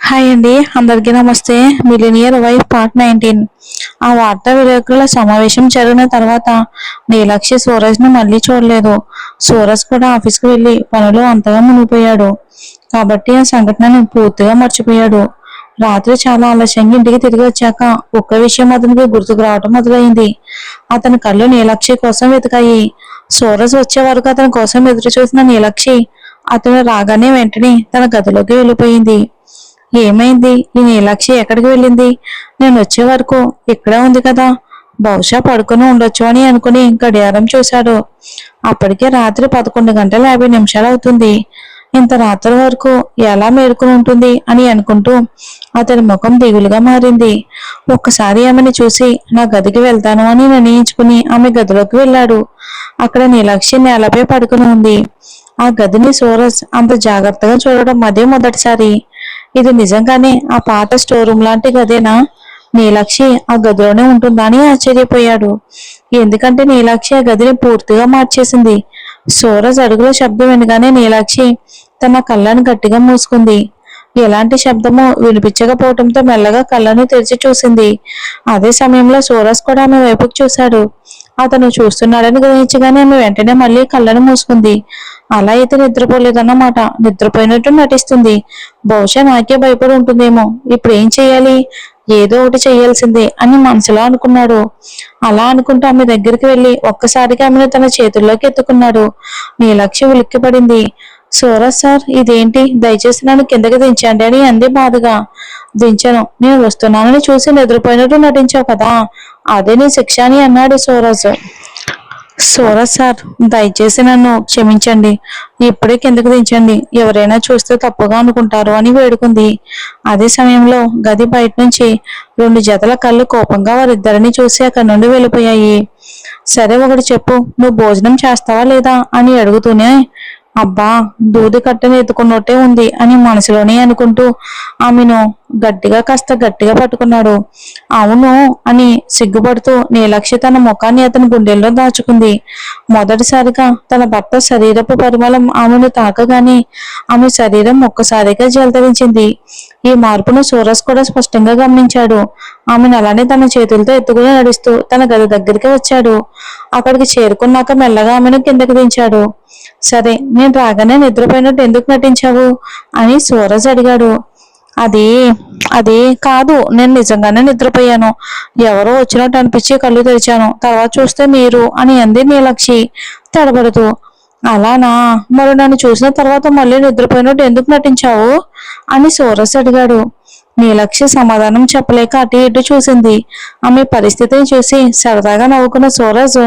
Hi అండి, అందరికీ నమస్తే. Millionaire wife part 19. ఆ వార్తా విలేకరుల సమావేశం జరిగిన తర్వాత నీలాక్షి సూరజ్ని మళ్ళీ చూడలేదు. సూరజ్ కూడా ఆఫీస్కి వెళ్ళి పనిలో అంతగా మునిగిపోయాడు కాబట్టి ఆ సంఘటనని పూర్తిగా మర్చిపోయాడు. రాత్రి చాలా ఆలస్యంగా ఇంటికి తిరిగి వచ్చాక ఒక్క విషయం అతనికి గుర్తుకు రావటం మొదలైంది. అతని కళ్ళు నీలాక్షి కోసం వెతికాయి. సూరజ్ వచ్చే వరకు అతని కోసం ఎదురు చూసిన నీలాక్షి అతను రాగానే వెంటనే తన గదిలోకి వెళ్ళిపోయింది. ఏమైంది? ఈ నీలాక్షి ఎక్కడికి వెళ్ళింది? నేను వచ్చే వరకు ఇక్కడే ఉంది కదా, బహుశా పడుకుని ఉండొచ్చు అని అనుకుని గడియారం చూశాడు. అప్పటికే రాత్రి 11 గంటల 50 నిమిషాలు అవుతుంది. ఇంత రాత్రి వరకు ఎలా మేలుకుని ఉంటుంది అని అనుకుంటూ అతని ముఖం దిగులుగా మారింది. ఒక్కసారి ఆమెను చూసి నా గదికి వెళ్తాను అని నిర్ణయించుకుని ఆమె గదిలోకి వెళ్ళాడు. అక్కడ నీలాక్షి నేలపై పడుకుని ఉంది. ఆ గదిని సూరజ్ అంత జాగ్రత్తగా చూడడం అదే మొదటిసారి. ఇది నిజంగానే ఆ పాత స్టోర్ రూమ్ లాంటి గదేనా? నీలాక్షి ఆ గదిలోనే ఉంటుందా అని ఆశ్చర్యపోయాడు. ఎందుకంటే నీలాక్షి ఆ గదిని పూర్తిగా మార్చేసింది. సూరజ్ అడుగుల శబ్దం వినగానే నీలాక్షి తన కళ్ళను గట్టిగా మూసుకుంది. ఎలాంటి శబ్దమో వినిపించకపోవడంతో మెల్లగా కళ్ళను తెరిచి చూసింది. అదే సమయంలో సూరజ్ కూడా ఆమె వైపుకు చూశాడు. అతను చూస్తున్నాడని గ్రహించగానే ఆమె వెంటనే మళ్ళీ కళ్ళను మూసుకుంది. అలా అయితే నిద్రపోలేదన్నమాట. నిద్రపోయినట్టు నటిస్తుంది. బహుశా నాకే భయపడి ఉంటుందేమో. ఇప్పుడు ఏం చెయ్యాలి? ఏదో ఒకటి చెయ్యాల్సిందే అని మనసులో అనుకున్నాడు. అలా అనుకుంటూ ఆమె దగ్గరికి వెళ్లి ఒక్కసారిగా ఆమెను తన చేతుల్లోకి ఎత్తుకున్నాడు. నీలాక్షి ఉలిక్కిపడింది. సూరజ్ సార్, ఇదేంటి? దయచేసి నన్ను కిందకి దించండి అని అంది బాధగా. దించను. నేను వస్తున్నానని చూసి నిద్రపోయినట్టు నటించావు కదా, అదే నీ శిక్ష అని అన్నాడు సూరజ్. సూరజ్ సార్, దయచేసి నన్ను క్షమించండి. ఇప్పుడే కిందకు దించండి. ఎవరైనా చూస్తే తప్పుగా అనుకుంటారు అని వేడుకుంది. అదే సమయంలో గది బయట నుంచి 2 జతల కళ్ళు కోపంగా వారిద్దరిని చూసి అక్కడి నుండి వెళ్ళిపోయాయి. సరే, ఒకటి చెప్పు, నువ్వు భోజనం చేస్తావా లేదా అని అడుగుతూనే అబ్బా, దూది కట్టని ఎత్తుకున్నట్టే ఉంది అని మనసులోనే అనుకుంటూ ఆమెను కాస్త గట్టిగా పట్టుకున్నాడు. అవును అని సిగ్గుపడుతూ నీలాక్షి తన ముఖాన్ని అతని గుండెల్లో దాచుకుంది. మొదటిసారిగా తన భర్త శరీరపు పరిమళం ఆమెను తాకగానే ఆమె శరీరం ఒక్కసారిగా జలధరించింది. ఈ మార్పును సూరజ్ కూడా స్పష్టంగా గమనించాడు. ఆమెను అలానే తన చేతులతో ఎత్తుకుని నడుస్తూ తన గది దగ్గరికి వచ్చాడు. అక్కడికి చేరుకున్నాక మెల్లగా ఆమెను కిందకి దించాడు. సరే, నేను రాగానే నిద్రపోయినట్టు ఎందుకు నటించావు అని సూరజ్ అడిగాడు. అది అది కాదు, నేను నిజంగానే నిద్రపోయాను. ఎవరో వచ్చినట్టు అనిపించి కళ్ళు తెరిచాను. తర్వాత చూస్తే మీరు అని అంది నీలాక్షి తడబడుతూ. అలానా? మరి నన్ను చూసిన తర్వాత మళ్ళీ నిద్రపోయినట్టు ఎందుకు నటించావు అని సూరజ్ అడిగాడు. నీలాక్షి సమాధానం చెప్పలేక అటు ఇటు చూసింది. ఆమె పరిస్థితిని చూసి సరదాగా నవ్వుకున్న సూరజ్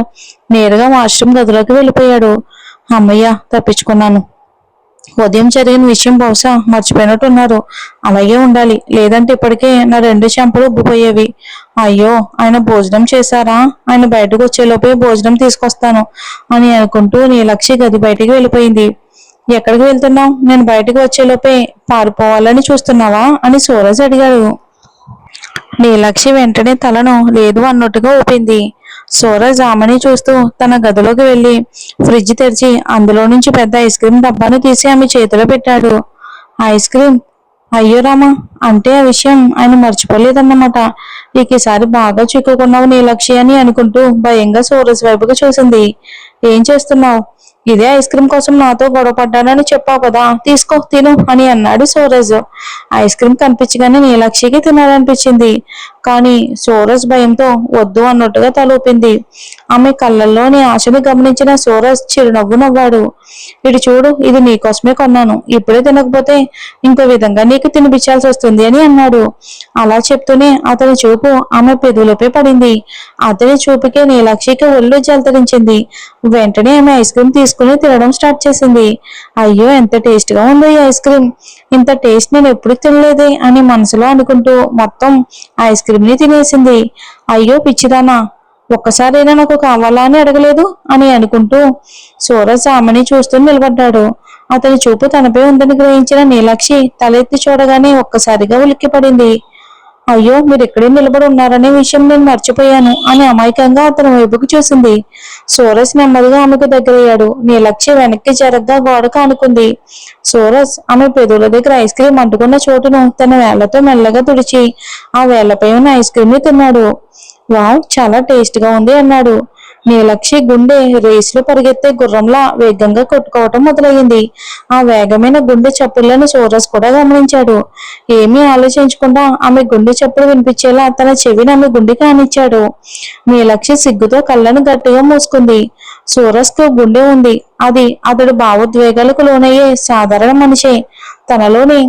నేరుగా వాష్రూమ్ గదిలోకి వెళ్ళిపోయాడు. అమ్మయ్య, తప్పించుకున్నాను. ఉదయం జరిగిన విషయం బహుశా మర్చిపోయినట్టున్నారు. అలాగే ఉండాలి, లేదంటే ఇప్పటికే నా 2 చెంపలు ఉబ్బిపోయేవి. అయ్యో, ఆయన భోజనం చేశారా? ఆయన బయటకు వచ్చేలోపే భోజనం తీసుకొస్తాను అని అనుకుంటూ నీలాక్షి గది బయటికి వెళ్ళిపోయింది. ఎక్కడికి వెళ్తున్నావు? నేను బయటకు వచ్చేలోపే పారిపోవాలని చూస్తున్నావా అని సూరజ్ అడిగాడు. నీలాక్షి వెంటనే తలను లేదు అన్నట్టుగా ఊపింది. సూరజ్ ఆమెని చూస్తూ తన గదిలోకి వెళ్లి ఫ్రిడ్జ్ తెరిచి అందులో నుంచి పెద్ద ఐస్ క్రీమ్ డబ్బాను తీసి ఆమె చేతిలో పెట్టాడు. Ice cream? అయ్యో రామా, అంటే ఆ విషయం ఆయన మర్చిపోలేదన్నమాట. ఈసారి బాగా చిక్కుకున్నావు నీలాక్షి అని అనుకుంటూ భయంగా సూరజ్ వైపుకు చూసింది. ఏం చేస్తున్నావు? ఇదే ఐస్ క్రీమ్ కోసం నాతో గొడవ పడ్డానని చెప్పావు కదా, తీసుకో, తిను అని అన్నాడు సూరజ్. ఐస్ క్రీమ్ కనిపించగానే నీలాక్షికి తినాలనిపించింది. కానీ సూరజ్ భయంతో వద్దు అన్నట్టుగా తలూపింది. ఆమె కళ్ళల్లోని ఆశని గమనించిన సూరజ్ చిరునవ్వు నవ్వాడు. ఇటు చూడు, ఇది నీకోసమే కొన్నాను. ఇప్పుడే తినకపోతే ఇంకో విధంగా నీకు తినిపించాల్సి వస్తుంది అని అన్నాడు. అలా చెప్తూనే అతని చూపు ఆమె పెదవులపై పడింది. అతని చూపుకే నీలాక్షికి ఒళ్ళు జలతరించింది. వెంటనే ఆమె ఐస్ క్రీమ్ తీసుకుని తినడం స్టార్ట్ చేసింది. అయ్యో, ఎంత టేస్ట్ గా ఉందో ఈ ఐస్ క్రీమ్. ఇంత టేస్ట్ నేను ఎప్పుడు తినలేదే అని మనసులో అనుకుంటూ మొత్తం ఐస్ క్రీమ్ ని తినేసింది. అయ్యో పిచ్చిదానా, ఒక్కసారైనా నాకు కావాలా అని అడగలేదు అని అనుకుంటూ సూరజ్ ఆమెని చూస్తూ నిలబడ్డాడు. అతని చూపు తనపై ఉందని గ్రహించిన నీలాక్షి తలెత్తి చూడగానే ఒక్కసారిగా ఉలిక్కిపడింది. అయ్యో మీరు ఇక్కడే నిలబడి ఉన్నారనే విషయం నేను మర్చిపోయాను అని అమాయకంగా అతని వైపుకు చూసింది. సూరజ్ నెమ్మదిగా ఆమెకు దగ్గరయ్యాడు. నీలక్షి వెనక్కి జరగ్గా గోడకు ఆనుకుంది. సూరజ్ ఆమె పెదవుల దగ్గర ఐస్ క్రీం అంటుకున్న చోటును తన వేళ్లతో మెల్లగా తుడిచి ఆ వేళ్లపై ఉన్న ఐస్ క్రీం ని తిన్నాడు. వావ్, చాలా టేస్ట్ గా ఉంది అన్నాడు. నీలక్షి గుండె రేసులో పరిగెత్తే గుర్రంలా వేగంగా కొట్టుకోవటం మొదలయ్యింది. ఆ వేగమైన గుండె చప్పుళ్లను సూరజ్ కూడా గమనించాడు. ఏమీ ఆలోచించకుండా ఆమె గుండె చప్పుడు వినిపించేలా తన చెవిని ఆమె గుండెకి ఆనిచ్చాడు. నీలక్షి సిగ్గుతో కళ్ళను గట్టిగా మూసుకుంది. సూరజ్ కు గుండె ఉంది. అది అతడు భావోద్వేగాలకు లోనయ్యే సాధారణ మనిషే. తనలోని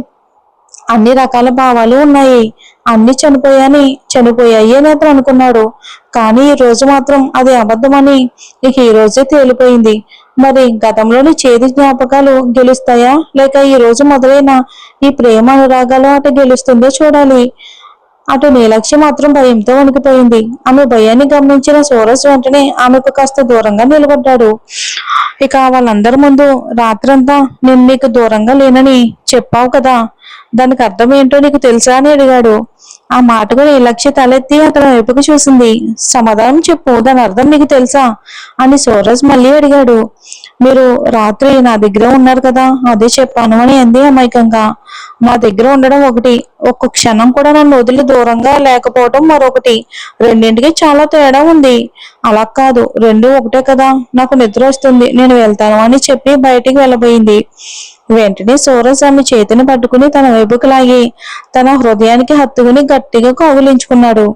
అన్ని రకాల భావాలు ఉన్నాయి. అన్ని చనిపోయాయి అని అతను అనుకున్నాడు. కానీ ఈ రోజు మాత్రం అది అబద్ధమని ఇక ఈ రోజే తేలిపోయింది. మరి గతంలోని చేదు జ్ఞాపకాలు గెలుస్తాయా, లేక ఈ రోజు మొదలైన ఈ ప్రేమ అనురాగాలు అటు గెలుస్తుందో చూడాలి. అటు నీలక్షి మాత్రం భయంతో వణికిపోయింది. ఆమె భయాన్ని గమనించిన సూరజ్ వెంటనే ఆమెకు కాస్త దూరంగా నిలబడ్డాడు. ఇక వాళ్ళందరి ముందు, రాత్రంతా నేను నీకు దూరంగా లేనని చెప్పావు కదా, దానికి అర్థం ఏంటో నీకు తెలుసా అని అడిగాడు. ఆ మాటకు నీలక్షి తలెత్తి అతని వైపుకు చూసింది. సమాధానం చెప్పు, దాని అర్థం నీకు తెలుసా అని సూరజ్ మళ్ళీ అడిగాడు. మీరు రాత్రి నా దగ్గర ఉన్నారు కదా, అదే చెప్పాను అని అంది అమాయకంగా. నా దగ్గర ఉండడం ఒకటి, ఒక్క క్షణం కూడా నన్ను వదిలి దూరంగా లేకపోవడం మరొకటి. రెండింటికి చాలా తేడా ఉంది. అలా కాదు, రెండు ఒకటే కదా. నాకు నిద్ర వస్తుంది, నేను వెళ్తాను అని చెప్పి బయటికి వెళ్ళబోయింది. వెంటనే సూరజ్ ఆమె చేతిని పట్టుకుని తన వైపుకు లాగి తన హృదయానికి హత్తుకుని గట్టిగా కౌగిలించుకున్నాడు.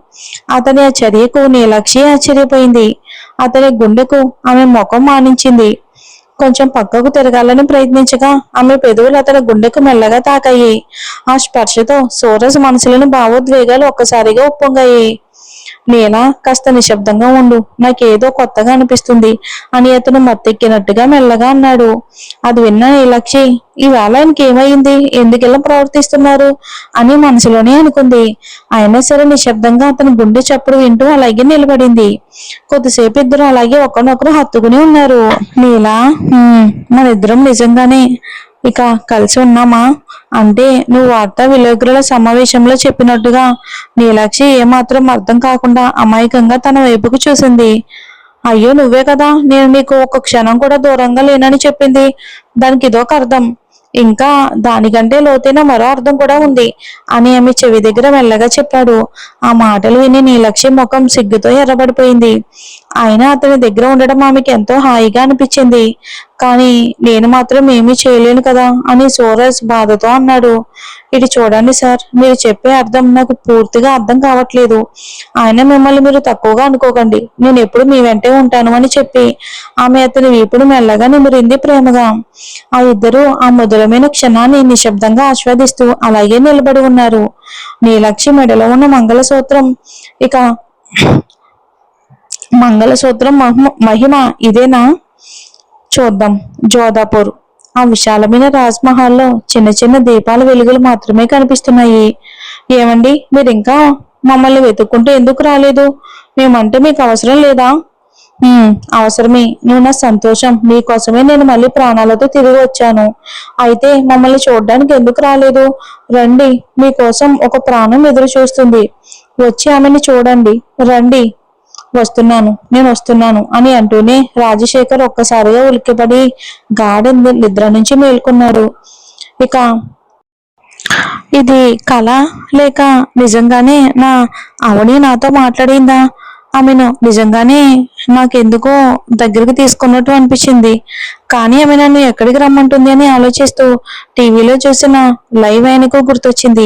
అతని ఆ చర్యకు నీలక్షి ఆశ్చర్యపోయింది. అతని గుండెకు ఆమె ముఖం మానించింది. కొంచెం పక్కకు తిరగాలని ప్రయత్నించగా ఆమె పెదవులు అతని గుండెకు మెల్లగా తాకాయి. ఆ స్పర్శతో సూరజ్ మనసులోని భావోద్వేగాలు ఒక్కసారిగా ఉప్పొంగాయి. నీలా, కాస్త నిశ్శబ్దంగా ఉండు, నాకేదో కొత్తగా అనిపిస్తుంది అని అతను మత్తెక్కినట్టుగా మెల్లగా అన్నాడు. అది విన్న నీలక్షి, ఈవేళ ఆయనకేమైంది, ఎందుకెలా ప్రవర్తిస్తున్నారు అని మనసులోనే అనుకుంది. అయినా సరే నిశ్శబ్దంగా అతని గుండె చప్పుడు వింటూ అలాగే నిలబడింది. కొద్దిసేపు ఇద్దరు అలాగే ఒకరినొకరు హత్తుకుని ఉన్నారు. నీలా, మన ఇద్దరం నిజంగానే ఇక కలిసి ఉన్నామా అంటే నువ్వు వార్తా విలేకరుల సమావేశంలో చెప్పినట్టుగా. నీలాక్షి ఏమాత్రం అర్థం కాకుండా అమాయకంగా తన వైపుకు చూసింది. అయ్యో నువ్వే కదా నేను నీకు ఒక్క క్షణం కూడా దూరంగా లేనని చెప్పింది. దానికి ఇదొక అర్థం, ఇంకా దానికంటే లోతైన మరో అర్థం కూడా ఉంది అని ఆమె చెవి దగ్గర మెల్లగా చెప్పాడు. ఆ మాటలు విని నీలక్షి ముఖం సిగ్గుతో ఎర్రబడిపోయింది. ఆయన అతని దగ్గర ఉండడం ఆమెకి ఎంతో హాయిగా అనిపించింది. కానీ నేను మాత్రం ఏమీ చేయలేను కదా అని సూరజ్ బాధతో అన్నాడు. ఇటు చూడండి సార్, మీరు చెప్పే అర్థం నాకు పూర్తిగా అర్థం కావట్లేదు. ఆయన మిమ్మల్ని మీరు తక్కువగా అనుకోకండి, నేను ఎప్పుడు మీ వెంటే ఉంటాను అని చెప్పి ఆమె అతని వీపును మెల్లగా నిమిరింది ప్రేమగా. ఆ ఇద్దరు ఆ మధురమైన క్షణాన్ని నిశ్శబ్దంగా ఆస్వాదిస్తూ అలాగే నిలబడి ఉన్నారు. నీలక్షి మెడలో ఉన్న మంగళసూత్రం మంగళసూత్రం మహిమ ఇదేనా? చూద్దాం. జోధాపూర్. ఆ విశాలమైన రాజ్మహల్లో చిన్న చిన్న దీపాల వెలుగులు మాత్రమే కనిపిస్తున్నాయి. ఏమండి, మీరు ఇంకా మమ్మల్ని వెతుక్కుంటూ ఎందుకు రాలేదు? మేమంటే మీకు అవసరం లేదా? అవసరమే. నువ్వు నా సంతోషం, నీకోసమే నేను మళ్ళీ ప్రాణాలతో తిరిగి వచ్చాను. అయితే మమ్మల్ని చూడడానికి ఎందుకు రాలేదు? రండి, మీకోసం ఒక ప్రాణం ఎదురు చూస్తుంది. వచ్చి ఆమెని చూడండి. రండి. నేను వస్తున్నాను అని అంటూనే రాజశేఖర్ ఒక్కసారిగా ఉలిక్కిపడి గాఢ నిద్ర నుంచి మేల్కొన్నాడు. ఇక ఇది కళ లేక నిజంగానే నా అవని నాతో మాట్లాడిందా? ఆమెను నిజంగానే నాకెందుకో దగ్గరికి తీసుకున్నట్టు అనిపించింది. కానీ ఆమె నన్ను ఎక్కడికి రమ్మంటుంది అని ఆలోచిస్తూ టీవీలో చూసిన లైవ్ ఆయనకు గుర్తొచ్చింది.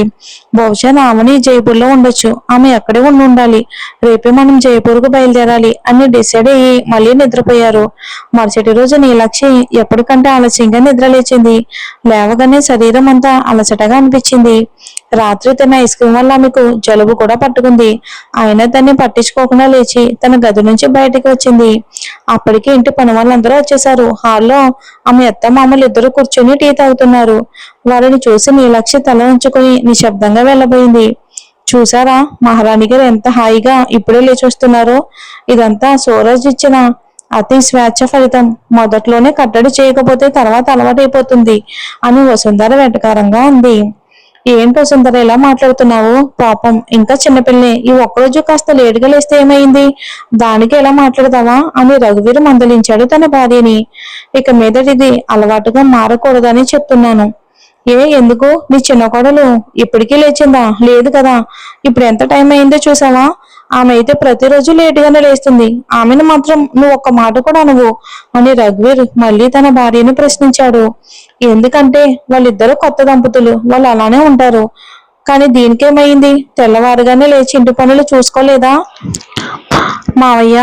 బహుశా ఆమెని జైపూర్లో ఉండొచ్చు. ఆమె అక్కడే ఉండాలి. రేపే మనం జైపూర్కు బయలుదేరాలి అని డిసైడ్ అయ్యి మళ్ళీ నిద్రపోయారు. మరుసటి రోజు నీలక్షి ఎప్పటికంటే ఆలస్యంగా నిద్రలేచింది. లేవగానే శరీరం అంతా అలసటగా అనిపించింది. రాత్రి తన ఐస్ క్రీం వల్ల ఆమెకు జలుబు కూడా పట్టుకుంది. అయినా దాన్ని పట్టించుకోకుండా లేచి తన గది నుంచి బయటకు వచ్చింది. అప్పటికి ఇంటి పని వాళ్ళందరూ వచ్చేశారు. హాల్లో ఆమె అత్త మామలు ఇద్దరు కూర్చొని టీ తాగుతున్నారు. వారిని చూసి నీలక్షి తల ఉంచుకొని నిశ్శబ్దంగా వెళ్ళబోయింది. చూసారా మహారాణి గారు ఎంత హాయిగా ఇప్పుడే లేచి వస్తున్నారో? ఇదంతా సూరజ్ ఇచ్చిన అతి స్వేచ్ఛ ఫలితం. మొదట్లోనే కట్టడి చేయకపోతే తర్వాత అలవాటైపోతుంది అని వసుంధర వెటకారంగా అంది. ఏంటో సుందర ఇలా మాట్లాడుతున్నావు? పాపం ఇంకా చిన్నపిల్లనే, ఈ ఒక్కరోజు కాస్త లేటుగా లేస్తే ఏమైంది? దానికి ఎలా మాట్లాడతావా అని రఘువీరు మందలించాడు తన భార్యని. ఇక మీదటిది అలవాటుగా మారకూడదని చెప్తున్నాను. ఎందుకు? నీ చిన్న కోడలు ఇప్పటికీ లేచిందా? లేదు కదా. ఇప్పుడు ఎంత టైం అయిందో చూసావా? ఆమె అయితే ప్రతిరోజు లేటుగానే లేస్తుంది. ఆమెను మాత్రం నువ్వు ఒక్క మాట కూడా అనవు అని రఘువీర్ మళ్ళీ తన భార్యను ప్రశ్నించాడు. ఎందుకంటే వాళ్ళిద్దరూ కొత్త దంపతులు, వాళ్ళు అలానే ఉంటారు. కానీ దీనికేమైంది? తెల్లవారుగానే లేచి ఇంటి పనులు చూసుకోలేదా? మావయ్య,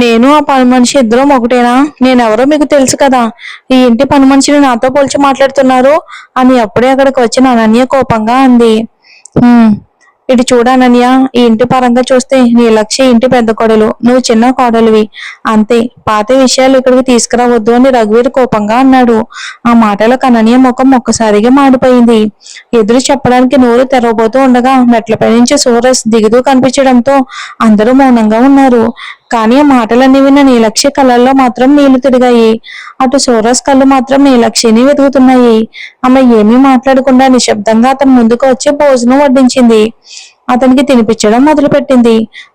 నేను ఆ పని మనిషి ఇద్దరం ఒకటేనా? నేనెవరో మీకు తెలుసు కదా. ఈ ఇంటి పని మనిషిని నాతో పోల్చి మాట్లాడుతున్నారు అని అప్పుడే అక్కడికి వచ్చిన అనన్య కోపంగా అంది. ఇటు చూడు అనన్య, ఈ ఇంటి పరంగా చూస్తే నీ లక్ష్య ఇంటి పెద్ద కోడలు, నువ్వు చిన్న కోడలివి, అంతే. పాత విషయాలు ఇక్కడికి తీసుకురావద్దు అని రఘువీర్ కోపంగా అన్నాడు. ఆ మాటలకు అనన్య ముఖం ఒక్కసారిగా మాడిపోయింది. ఎదురు చెప్పడానికి నోరు తెరవబోతూ ఉండగా మెట్లపై నుంచి సూరజ్ దిగుతూ కనిపించడంతో అందరూ మౌనంగా ఉన్నారు. కానీ ఆ మాటలన్నీ విన్న నీలక్షి కళ్ళల్లో మాత్రం నీళ్లు తిరిగాయి. అటు సూరజ్ కళ్ళు మాత్రం నీలక్షిని వెతుకుతున్నాయి. ఆమె ఏమీ మాట్లాడకుండా నిశ్శబ్దంగా అతని ముందుకు వచ్చి భోజనం వడ్డించింది. అతనికి తినిపించడం మొదలుపెట్టింది.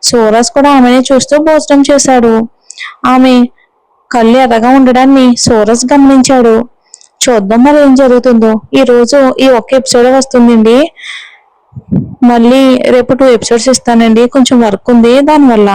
సూరజ్ కూడా ఆమెని చూస్తూ భోజనం చేశాడు. ఆమె కళ్ళు ఎర్రగా ఉండడాన్ని సూరజ్ గమనించాడు. చూద్దాం మరి ఏం జరుగుతుందో. ఈ రోజు ఈ ఒక్క ఎపిసోడ్ వస్తుందండి. మళ్ళీ రేపు 2 ఎపిసోడ్స్ ఇస్తానండి, కొంచెం వర్క్ ఉంది దానివల్ల.